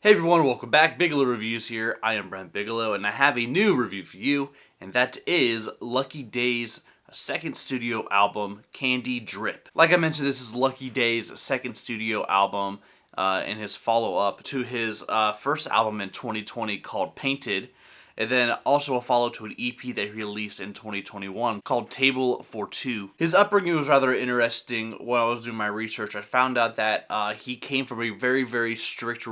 Hey everyone, welcome back. Bigelow Reviews here. I am Brent Bigelow, and I have a new review for you, and that is Lucky Daye's second studio album, Candydrip. Like I mentioned, this is Lucky Daye's second studio album, and his follow-up to his first album in 2020 called Painted, and then also a follow to an EP that he released in 2021 called Table for Two. His upbringing was rather interesting. When I was doing my research, I found out that he came from a very, very strict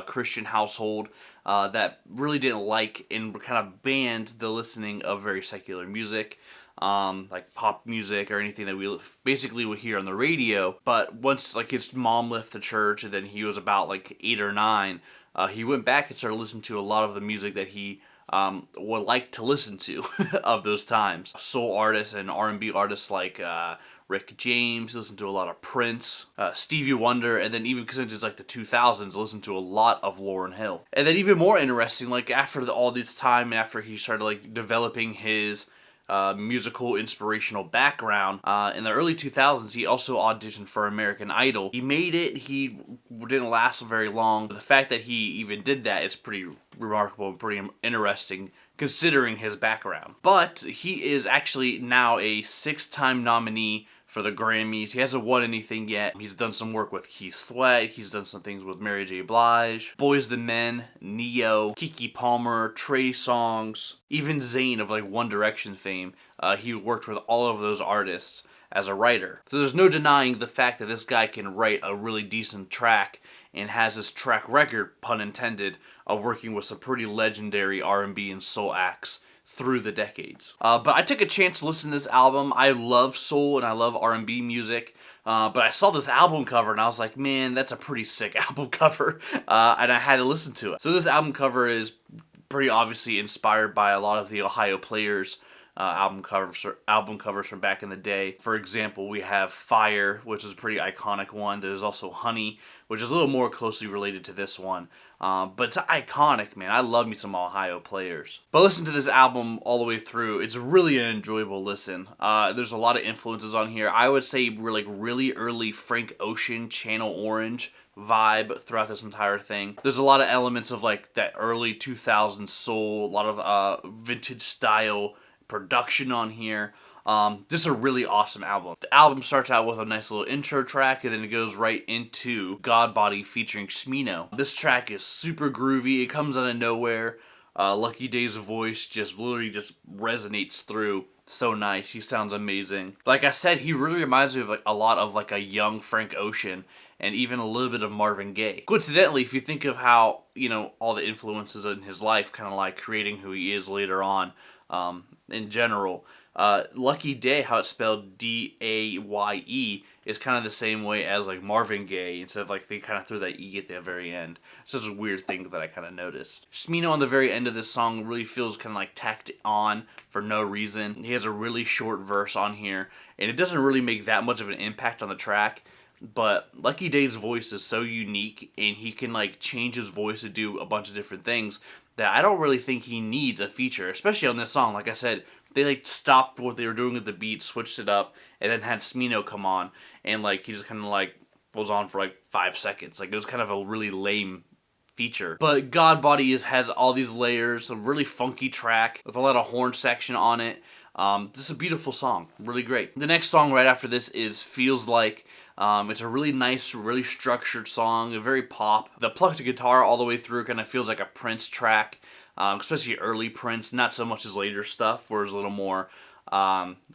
Christian household that really didn't like and kind of banned the listening of very secular music. Like pop music or anything that we basically would hear on the radio. But once like his mom left the church and then he was about like 8 or 9, he went back and started listening to a lot of the music that he would like to listen to of those times. Soul artists and R&B artists like Rick James, listened to a lot of Prince, Stevie Wonder, and then even since it's like the 2000s, listened to a lot of Lauryn Hill. And then even more interesting, like after all this time, after he started like developing his musical inspirational background. In the early 2000s, he also auditioned for American Idol. He made it. He didn't last very long. But the fact that he even did that is pretty remarkable and pretty interesting considering his background. But he is actually now a 6-time nominee for the Grammys. He hasn't won anything yet. He's done some work with Keith Sweat. He's done some things with Mary J. Blige, Boyz II Men, Neo, Keke Palmer, Trey Songz, even Zayn of like One Direction fame. He worked with all of those artists as a writer. So there's no denying the fact that this guy can write a really decent track and has this track record, pun intended, of working with some pretty legendary R&B and soul acts through the decades. But I took a chance to listen to this album. I love soul and I love R&B music, but I saw this album cover and I was like, man, that's a pretty sick album cover, and I had to listen to it. So this album cover is pretty obviously inspired by a lot of the Ohio Players album covers from back in the day. For example, we have Fire, which is a pretty iconic one. There's also Honey, which is a little more closely related to this one. But it's iconic, man. I love me some Ohio Players. But listen to this album all the way through. It's really an enjoyable listen. There's a lot of influences on here. I would say we're like really early Frank Ocean, Channel Orange vibe throughout this entire thing. There's a lot of elements of like that early 2000s soul, a lot of vintage style production on here. This is a really awesome album. The album starts out with a nice little intro track and then it goes right into God Body featuring Smino. This track is super groovy. It comes out of nowhere. Lucky Daye's voice just literally just resonates through. So nice. He sounds amazing. Like I said, he really reminds me of like a lot of like a young Frank Ocean and even a little bit of Marvin Gaye. Coincidentally, if you think of how, you know, all the influences in his life kind of like creating who he is later on, in general, Lucky Daye, how it's spelled D-A-Y-E, is kind of the same way as like Marvin Gaye, instead of like they kind of threw that E at the very end. It's just a weird thing that I kind of noticed. Smino on the very end of this song really feels kind of like tacked on for no reason. He has a really short verse on here, and it doesn't really make that much of an impact on the track. But Lucky Daye's voice is so unique, and he can like change his voice to do a bunch of different things that I don't really think he needs a feature, especially on this song. Like I said, they like stopped what they were doing with the beat, switched it up, and then had Smino come on, and like he just kind of like was on for like 5 seconds. Like it was kind of a really lame feature. But God Body has all these layers, a really funky track with a lot of horn section on it. This is a beautiful song, really great. The next song right after this is Feels Like. It's a really nice, really structured song, very pop. The plucked guitar all the way through kind of feels like a Prince track, especially early Prince, not so much his later stuff, where it's a little more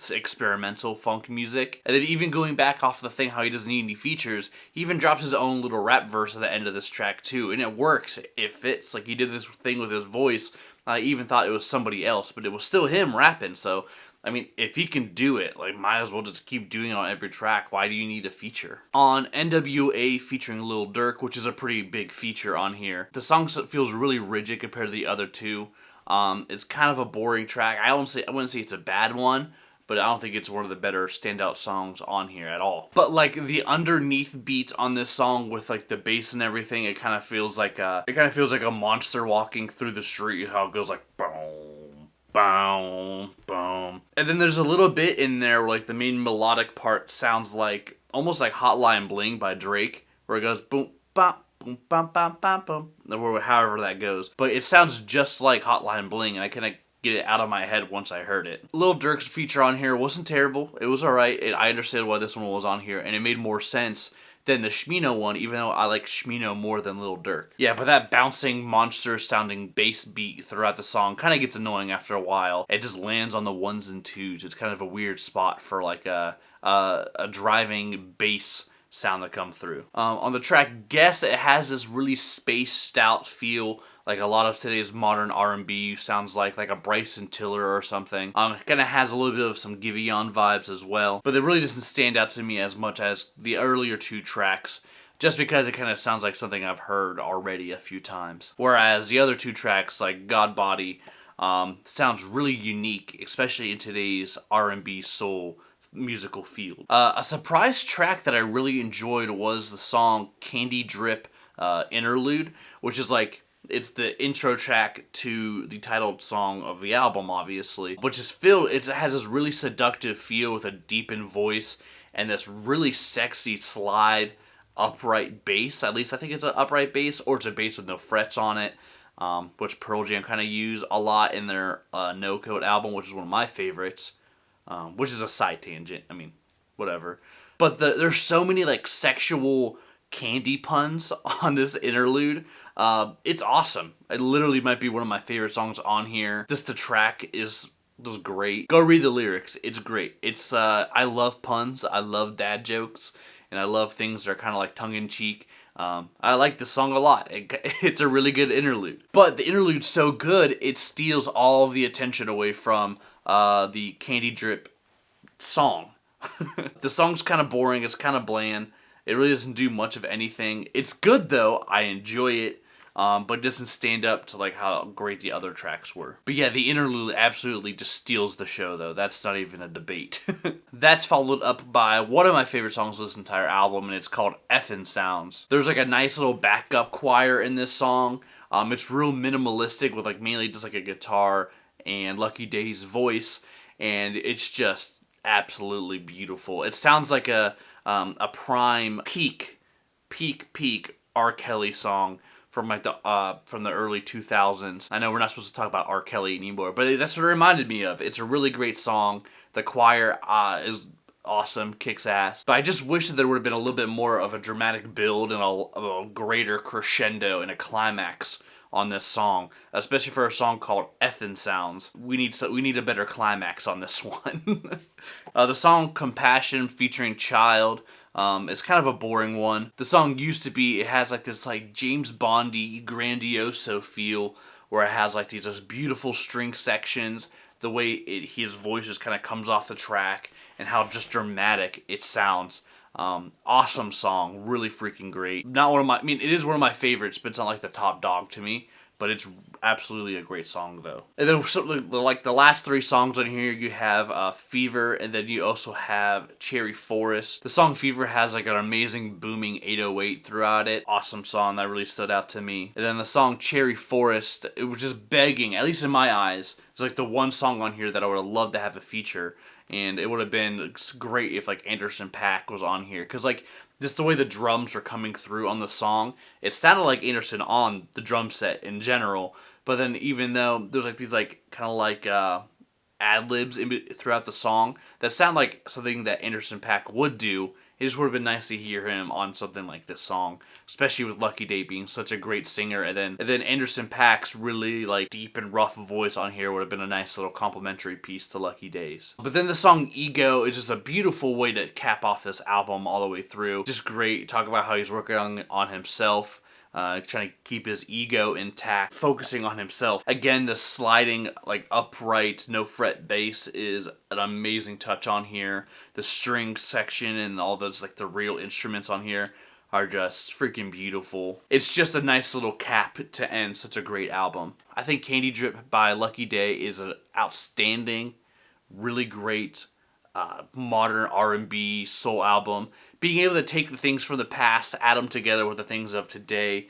experimental funk music. And then even going back off the thing how he doesn't need any features, he even drops his own little rap verse at the end of this track too, and it works. It fits. Like he did this thing with his voice. I even thought it was somebody else, but it was still him rapping, so I mean, if he can do it, like, might as well just keep doing it on every track. Why do you need a feature? On NWA featuring Lil Durk, which is a pretty big feature on here, the song feels really rigid compared to the other two. It's kind of a boring track. I wouldn't say it's a bad one, but I don't think it's one of the better standout songs on here at all. But like the underneath beat on this song with like the bass and everything, it kind of feels like a monster walking through the street. How it goes like boom, boom, boom. And then there's a little bit in there where like the main melodic part sounds like almost like Hotline Bling by Drake, where it goes boom, bop, boom, bum, bum, bum, bum, or however that goes. But it sounds just like Hotline Bling, and I kind of get it out of my head once I heard it. Lil Durk's feature on here wasn't terrible. It was alright. I understood why this one was on here, and it made more sense than the Shmino one, even though I like Shmino more than Lil Durk. Yeah, but that bouncing, monster-sounding bass beat throughout the song kind of gets annoying after a while. It just lands on the ones and twos. It's kind of a weird spot for like a driving bass sound to come through. On the track Guess, it has this really spaced out feel, like a lot of today's modern R&B sounds like a Bryson Tiller or something. It kind of has a little bit of some Giveon vibes as well, but it really doesn't stand out to me as much as the earlier two tracks, just because it kind of sounds like something I've heard already a few times. Whereas the other two tracks, like God Body, sounds really unique, especially in today's R&B soul musical field. A surprise track that I really enjoyed was the song Candydrip Interlude, which is like, it's the intro track to the titled song of the album, obviously, which is filled, it has this really seductive feel with a deepened voice and this really sexy slide upright bass. At least I think it's an upright bass, or it's a bass with no frets on it, which Pearl Jam kind of use a lot in their No Code album, which is one of my favorites, which is a side tangent, I mean, whatever. But there's so many like sexual candy puns on this interlude. It's awesome. It literally might be one of my favorite songs on here. Just the track is great. Go read the lyrics. It's great. It's I love puns. I love dad jokes, and I love things that are kind of like tongue-in-cheek. I like this song a lot. It's a really good interlude. But the interlude's so good, it steals all of the attention away from the Candydrip song. The song's kind of boring. It's kind of bland. It really doesn't do much of anything. It's good though. I enjoy it. But it doesn't stand up to like how great the other tracks were. But yeah, the interlude absolutely just steals the show though. That's not even a debate. That's followed up by one of my favorite songs of this entire album, and it's called Effin Sounds. There's like a nice little backup choir in this song. It's real minimalistic with like mainly just like a guitar and Lucky Daye's voice, and it's just absolutely beautiful. It sounds like a prime peak R. Kelly song from like from the early 2000s. I know we're not supposed to talk about R. Kelly anymore, but that's what it reminded me of. It's a really great song. The choir is awesome, kicks ass. But I just wish that there would have been a little bit more of a dramatic build and a greater crescendo and a climax on this song, especially for a song called Effin Sounds. We need a better climax on this one. The song Compassion featuring Child is kind of a boring one. The song used to be, it has like this like James Bondy grandioso feel, where it has like these just beautiful string sections, the way his voice just kind of comes off the track, and how just dramatic it sounds. Awesome song, really freaking great. Not one of my, I mean, it is one of my favorites, but it's not like the top dog to me. But it's absolutely a great song, though. And then, like, the last three songs on here, you have Fever, and then you also have Cherry Forest. The song Fever has, like, an amazing booming 808 throughout it. Awesome song, that really stood out to me. And then the song Cherry Forest, it was just begging, at least in my eyes, it's like the one song on here that I would have loved to have a feature. And it would have been great if, like, Anderson .Paak was on here. Because, like, just the way the drums were coming through on the song, it sounded like Anderson on the drum set in general. But then even though there's like these like kind of like ad-libs throughout the song that sound like something that Anderson .Paak would do, it just would have been nice to hear him on something like this song, especially with Lucky Daye being such a great singer. And then Anderson .Paak's really like deep and rough voice on here would have been a nice little complimentary piece to Lucky Daye's. But then the song Ego is just a beautiful way to cap off this album all the way through. Just great. Talk about how he's working on himself. Trying to keep his ego intact, focusing on himself. Again, the sliding, like, upright, no fret bass is an amazing touch on here. The string section and all those, like, the real instruments on here are just freaking beautiful. It's just a nice little cap to end such a great album. I think Candydrip by Lucky Daye is an outstanding, really great modern R&B soul album. Being able to take the things from the past, add them together with the things of today,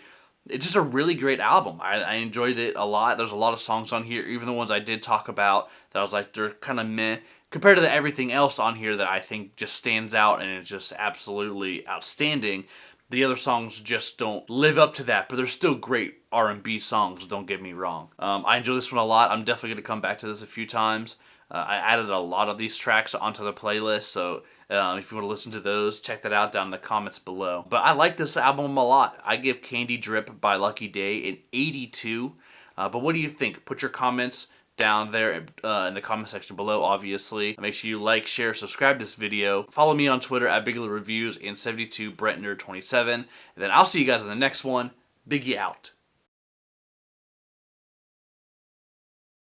it's just a really great album. I enjoyed it a lot. There's a lot of songs on here, even the ones I did talk about that I was like, they're kind of meh compared to everything else on here that I think just stands out and is just absolutely outstanding. The other songs just don't live up to that, but they're still great R&B songs, don't get me wrong. I enjoy this one a lot. I'm definitely going to come back to this a few times. I added a lot of these tracks onto the playlist, so if you want to listen to those, check that out down in the comments below. But I like this album a lot. I give Candydrip by Lucky Daye an 82. But what do you think? Put your comments down there in the comment section below, obviously. Make sure you like, share, subscribe to this video. Follow me on Twitter at BigLoReviews and 72BrettNerd27. And then I'll see you guys in the next one. Biggie out.